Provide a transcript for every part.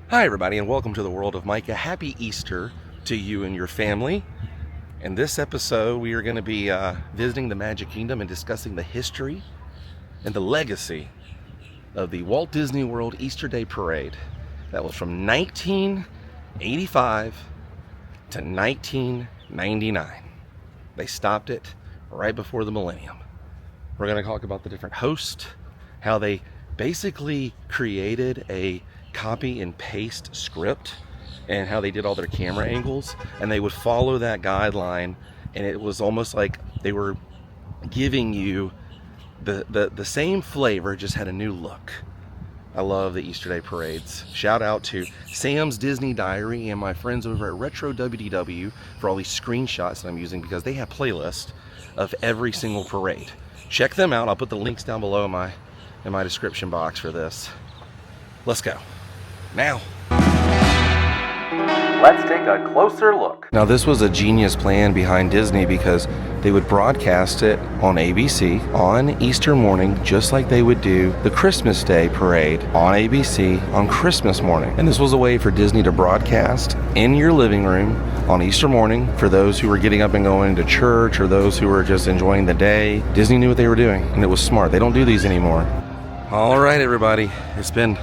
Hi everybody, and welcome to the World of Micah. Happy Easter to you and your family. In this episode, we are going to be visiting the Magic Kingdom and discussing the history and the legacy of the Walt Disney World Easter Day Parade. That was from 1985 to 1999. They stopped it right before the millennium. We're going to talk about the different hosts, how they basically created a copy and paste script, and how they did all their camera angles, and they would follow that guideline, and it was almost like they were giving you the same flavor, just had a new look. I love the Easter Day parades. Shout out to Sam's Disney Diary and my friends over at Retro WDW for all these screenshots that I'm using, because they have playlists of every single parade. Check them out. I'll put the links down below in my description box for this. Let's go. Now, let's take a closer look. Now, this was a genius plan behind Disney, because they would broadcast it on ABC on Easter morning, just like they would do the Christmas Day parade on ABC on Christmas morning. And this was a way for Disney to broadcast in your living room on Easter morning for those who were getting up and going to church, or those who were just enjoying the day. Disney knew what they were doing, and it was smart. They don't do these anymore. All right, everybody, it's been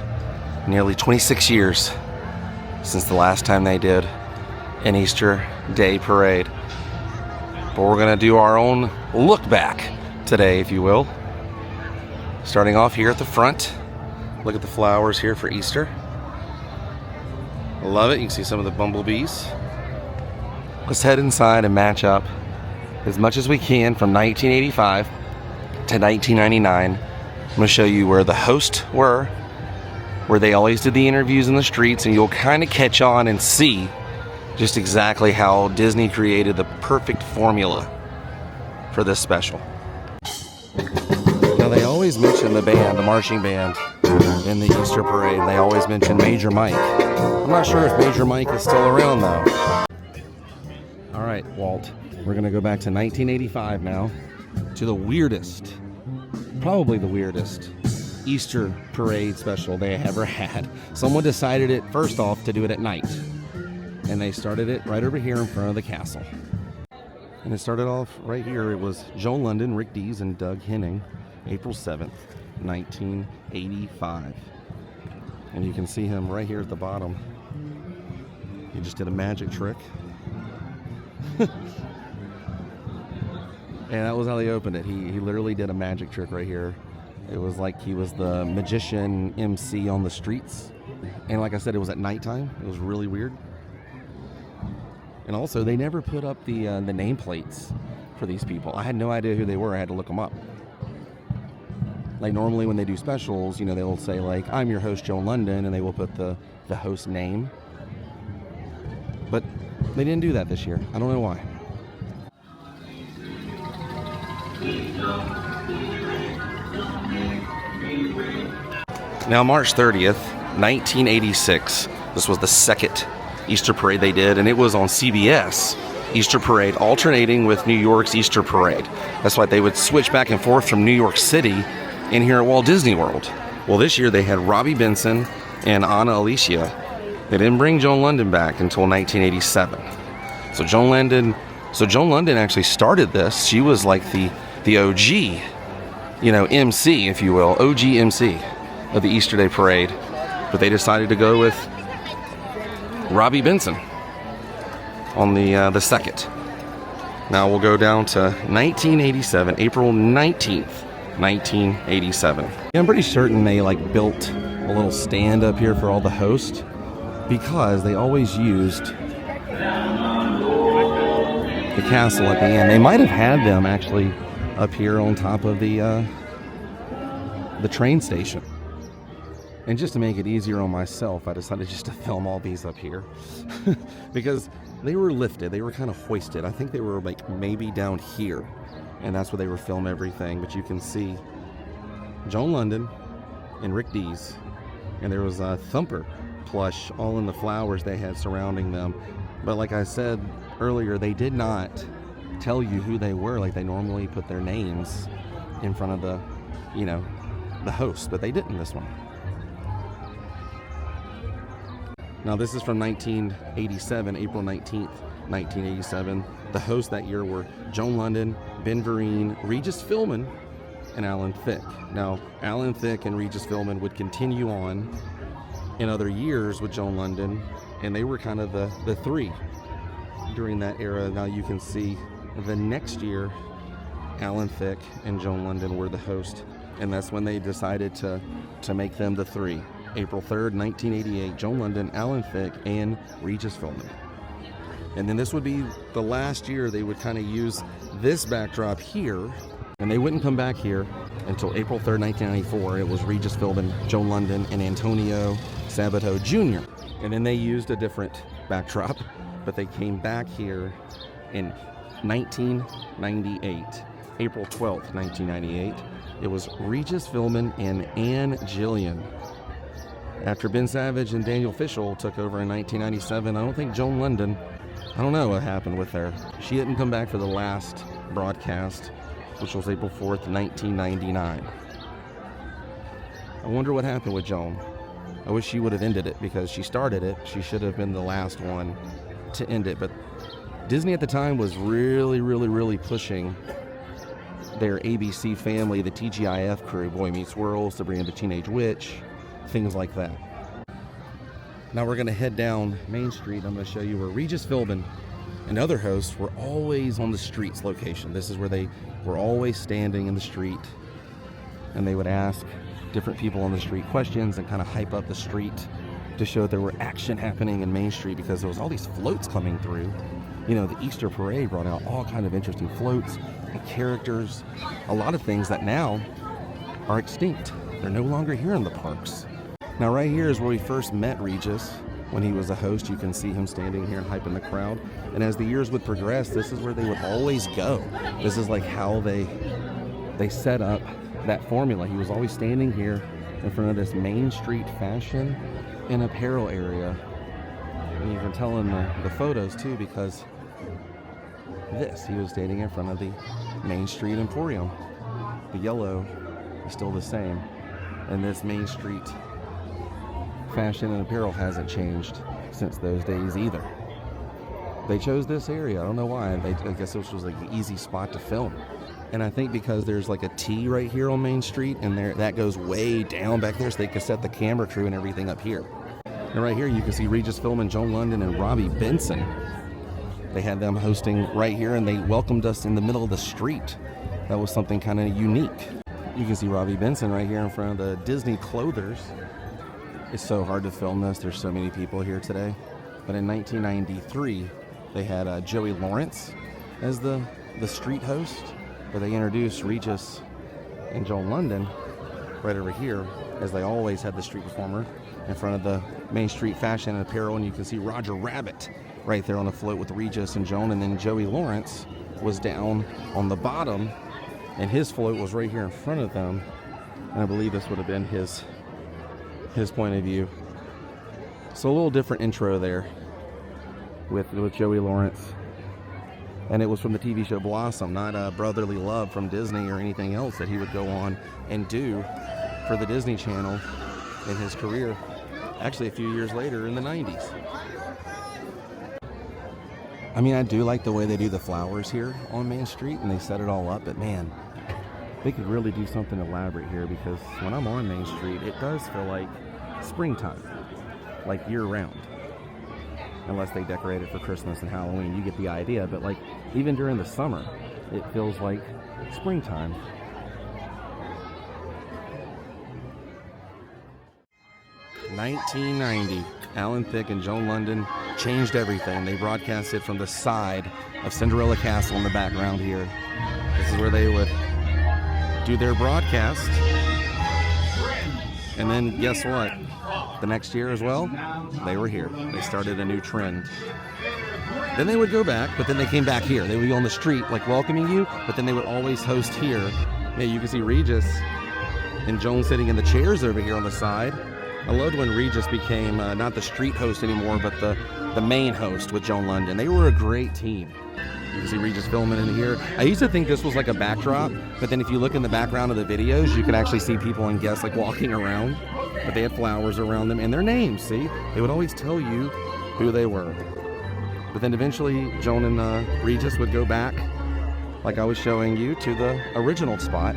nearly 26 years since the last time they did an Easter Day parade. But we're gonna do our own look back today, if you will. Starting off here at the front. Look at the flowers here for Easter. I love it. You can see some of the bumblebees. Let's head inside and match up as much as we can from 1985 to 1999. I'm gonna show you where the hosts were, where they always did the interviews in the streets, and you'll kind of catch on and see just exactly how Disney created the perfect formula for this special. Now, they always mention the band, the marching band, in the Easter parade. They always mention Major Mike. I'm not sure if Major Mike is still around, though. All right, Walt, we're gonna go back to 1985 now, to the weirdest, probably the weirdest Easter parade special they ever had. Someone decided it, first off, to do it at night, and they started it right over here in front of the castle. And it started off right here. It was Joan London, Rick Dees, and Doug Henning, April 7th, 1985. And you can see him right here at the bottom. He just did a magic trick. And that was how they opened it. He literally did a magic trick right here. It was like he was the magician MC on the streets. And like I said, it was at nighttime. It was really weird. And also, they never put up the nameplates for these people. I had no idea who they were. I had to look them up. Like, normally when they do specials, you know, they'll say, like, I'm your host, Joan London, and they will put the host name. But they didn't do that this year. I don't know why. Now, March 30th, 1986, this was the second Easter parade they did, and it was on CBS Easter parade, alternating with New York's Easter parade. That's why they would switch back and forth from New York City in here at Walt Disney World. Well, this year they had Robbie Benson and Anna Alicia. They didn't bring Joan London back until 1987. So Joan London actually started this. She was like the OG, MC, if you will, OG MC of the Easter Day parade. But they decided to go with Robbie Benson on the second. Now we'll go down to 1987, April 19th, 1987. I'm pretty certain they built a little stand up here for all the hosts, because they always used the castle at the end. They might have had them actually up here on top of the train station. And just to make it easier on myself, I decided just to film all these up here because they were lifted. They were kind of hoisted. I think they were maybe down here, and that's where they were filming everything. But you can see Joan London and Rick Dees, and there was a Thumper plush all in the flowers they had surrounding them. But like I said earlier, they did not tell you who they were like they normally put their names in front of the host, but they didn't this one. Now this is from 1987, April 19th, 1987. The hosts that year were Joan London, Ben Vereen, Regis Philbin, and Alan Thicke. Now, Alan Thicke and Regis Philbin would continue on in other years with Joan London, and they were kind of the three during that era. Now you can see the next year, Alan Thicke and Joan London were the host, and that's when they decided to make them the three. April 3rd, 1988, Joan London, Alan Thicke, and Regis Philbin. And then this would be the last year they would kind of use this backdrop here, and they wouldn't come back here until April 3rd, 1994. It was Regis Philbin, Joan London, and Antonio Sabato Jr. And then they used a different backdrop, but they came back here in 1998, April 12th, 1998. It was Regis Philbin and Ann Jillian. After Ben Savage and Daniel Fishel took over in 1997, I don't think Joan London, I don't know what happened with her. She didn't come back for the last broadcast, which was April 4th, 1999. I wonder what happened with Joan. I wish she would have ended it because she started it. She should have been the last one to end it. But Disney at the time was really pushing their ABC family, the TGIF crew, Boy Meets World, Sabrina the Teenage Witch, things like that. Now we're going to head down Main Street. I'm going to show you where Regis Philbin and other hosts were always on the streets location. This is where they were always standing in the street, and they would ask different people on the street questions and kind of hype up the street to show that there were action happening in Main Street, because there was all these floats coming through. You know, the Easter parade brought out all kind of interesting floats and characters, a lot of things that now are extinct. They're no longer here in the parks. Now right here is where we first met Regis when he was a host. You can see him standing here and hyping the crowd. And as the years would progress, this is where they would always go. This is like how they set up that formula. He was always standing here in front of this Main Street fashion and apparel area. And you can tell in the photos too, because he was standing in front of the Main Street Emporium. The yellow is still the same. And this Main Street fashion and apparel hasn't changed since those days either. They chose this area. I don't know why. I guess this was like an easy spot to film. And I think because there's like a T right here on Main Street, and that goes way down back there, so they could set the camera crew and everything up here. And right here you can see Regis Philbin, Joan London, and Robbie Benson. They had them hosting right here, and they welcomed us in the middle of the street. That was something kind of unique. You can see Robbie Benson right here in front of the Disney Clothers. It's so hard to film this. There's so many people here today. But in 1993, they had Joey Lawrence as the street host, but they introduced Regis and Joan London right over here, as they always had the street performer in front of the Main Street fashion and apparel. And you can see Roger Rabbit right there on the float with Regis and Joan, and then Joey Lawrence was down on the bottom, and his float was right here in front of them. And I believe this would have been his point of view. So a little different intro there with Joey Lawrence. And it was from the TV show Blossom, not Brotherly Love from Disney or anything else that he would go on and do for the Disney Channel in his career, actually a few years later in the 90s. I mean, I do like the way they do the flowers here on Main Street, and they set it all up, but man, they could really do something elaborate here, because when I'm on Main Street, it does feel like springtime, like year-round. Unless they decorate it for Christmas and Halloween, you get the idea. But like even during the summer, it feels like springtime. $1990, Alan Thicke and Joan London changed everything. They broadcasted from the side of Cinderella Castle in the background here. This is where they would do their broadcast. And then guess what? The next year as well, they were here. They started a new trend. Then they would go back, but then they came back here. They would be on the street, like welcoming you, but then they would always host here. Yeah, you can see Regis and Joan sitting in the chairs over here on the side. I loved when Regis became not the street host anymore, but the main host with Joan London. They were a great team. You can see Regis filming in here. I used to think this was like a backdrop, but then if you look in the background of the videos, you can actually see people and guests like walking around. But they had flowers around them and their names, see? They would always tell you who they were. But then eventually Joan and Regis would go back, like I was showing you, to the original spot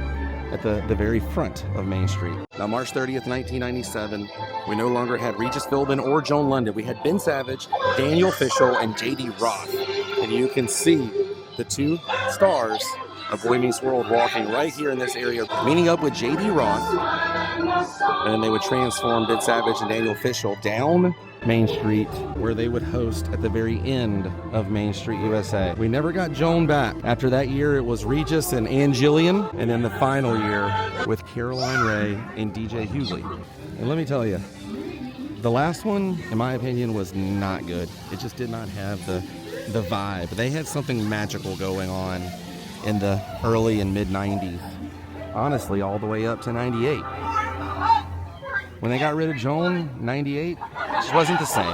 at the very front of Main Street. Now, March 30th, 1997, we no longer had Regis Philbin or Joan London. We had Ben Savage, Daniel Fishel, and J.D. Roth. And you can see the two stars of Boy Meets World walking right here in this area, meeting up with J.D. Roth, and then they would transform Ben Savage and Daniel Fishel down Main Street, where they would host at the very end of Main Street, USA. We never got Joan back. After that year, it was Regis and Ann Jillian, and then the final year with Caroline Ray and DJ Hughley. And let me tell you, the last one, in my opinion, was not good. It just did not have the vibe. They had something magical going on in the early and mid 90s. Honestly, all the way up to 98. When they got rid of Joan, 98, it just wasn't the same.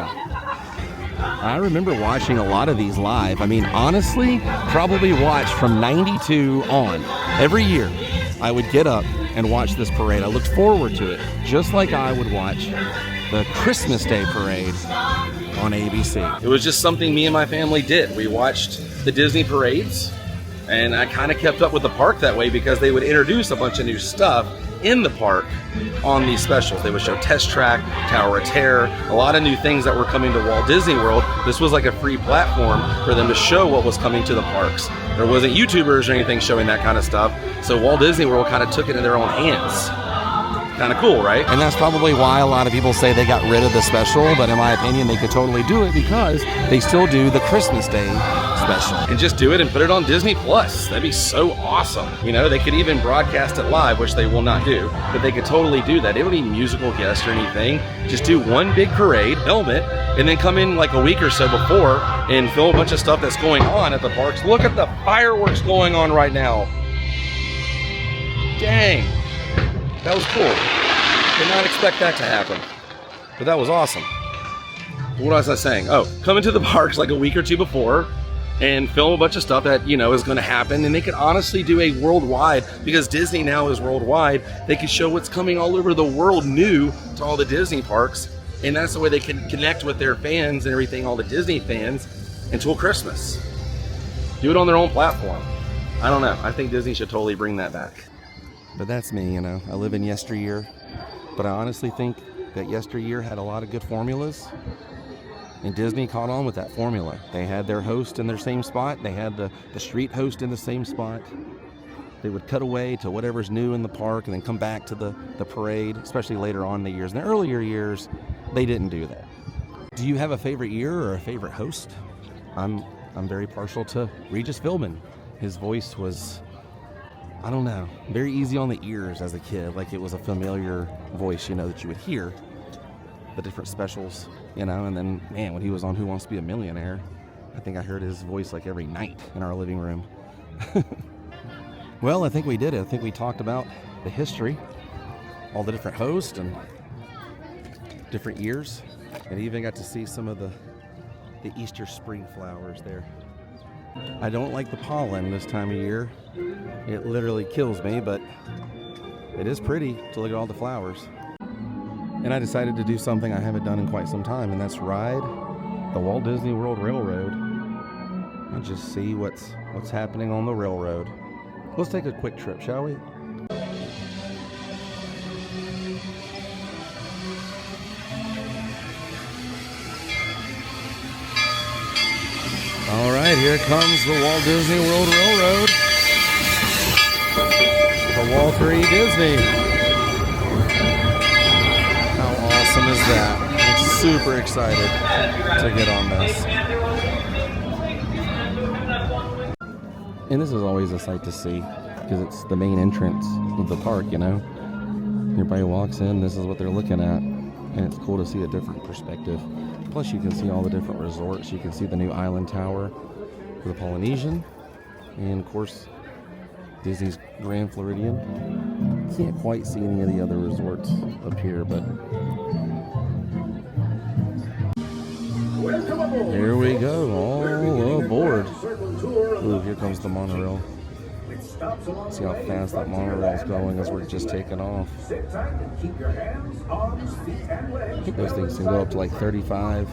I remember watching a lot of these live. I mean, honestly, probably watched from 92 on. Every year, I would get up and watch this parade. I looked forward to it, just like I would watch the Christmas Day parade on ABC. It was just something me and my family did. We watched the Disney parades, and I kind of kept up with the park that way because they would introduce a bunch of new stuff in the park on these specials. They would show Test Track, Tower of Terror, a lot of new things that were coming to Walt Disney World. This was like a free platform for them to show what was coming to the parks. There wasn't YouTubers or anything showing that kind of stuff, so Walt Disney World kind of took it in their own hands. Kind of cool, right? And that's probably why a lot of people say they got rid of the special, but in my opinion, they could totally do it because they still do the Christmas Day special. And just do it and put it on Disney Plus. That'd be so awesome. You know, they could even broadcast it live, which they will not do, but they could totally do that. It would be musical guests or anything. Just do one big parade, film it, and then come in like a week or so before and film a bunch of stuff that's going on at the parks. Look at the fireworks going on right now. Dang. That was cool. Did not expect that to happen. But that was awesome. What was I saying? Oh, come into the parks like a week or two before and film a bunch of stuff that, you know, is going to happen. And they could honestly do a worldwide, because Disney now is worldwide. They could show what's coming all over the world new to all the Disney parks. And that's the way they can connect with their fans and everything, all the Disney fans, until Christmas. Do it on their own platform. I don't know. I think Disney should totally bring that back. But that's me, you know. I live in yesteryear. But I honestly think that yesteryear had a lot of good formulas. And Disney caught on with that formula. They had their host in their same spot. They had the street host in the same spot. They would cut away to whatever's new in the park and then come back to the parade, especially later on in the years. In the earlier years, they didn't do that. Do you have a favorite year or a favorite host? I'm very partial to Regis Philbin. His voice was, I don't know, very easy on the ears as a kid. Like it was a familiar voice, you know, that you would hear the different specials, you know. And then, man, when he was on Who Wants to Be a Millionaire, I think I heard his voice like every night in our living room. Well, I think we did it. I think we talked about the history, all the different hosts and different years, and even got to see some of the Easter spring flowers there. I don't like the pollen this time of year. It literally kills me, but it is pretty to look at all the flowers. And I decided to do something I haven't done in quite some time, and that's ride the Walt Disney World Railroad and just see what's happening on the railroad. Let's take a quick trip, shall we? All right, here comes the Walt Disney World Railroad for Walter E. Disney. How awesome is that? I'm super excited to get on this. And this is always a sight to see because it's the main entrance of the park, you know. Everybody walks in, this is what they're looking at, and it's cool to see a different perspective. Plus you can see all the different resorts. You can see the new Island Tower for the Polynesian, and of course Disney's Grand Floridian. Can't quite see any of the other resorts up here, but here we go, all aboard. there's the monorail. See how fast that monorail's going as we're just taking off. I think those things can go up to like 35,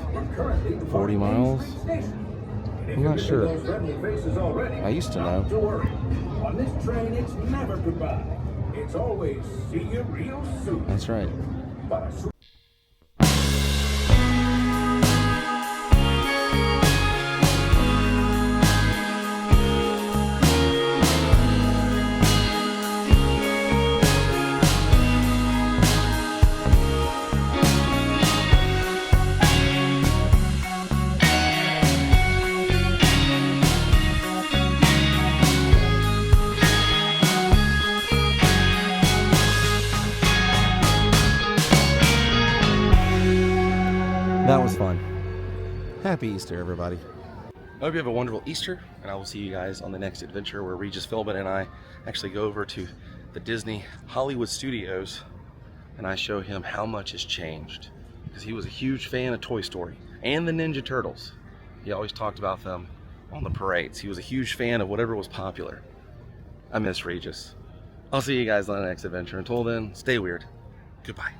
40 miles. I'm not sure. I used to know. On this train, it's never goodbye. It's always see you real soon. That's right. That was fun. Happy Easter, everybody. I hope you have a wonderful Easter, and I will see you guys on the next adventure where Regis Philbin and I actually go over to the Disney Hollywood Studios and I show him how much has changed, because he was a huge fan of Toy Story and the Ninja Turtles. He always talked about them on the parades. He was a huge fan of whatever was popular. I miss Regis. I'll see you guys on the next adventure. Until then, stay weird. Goodbye.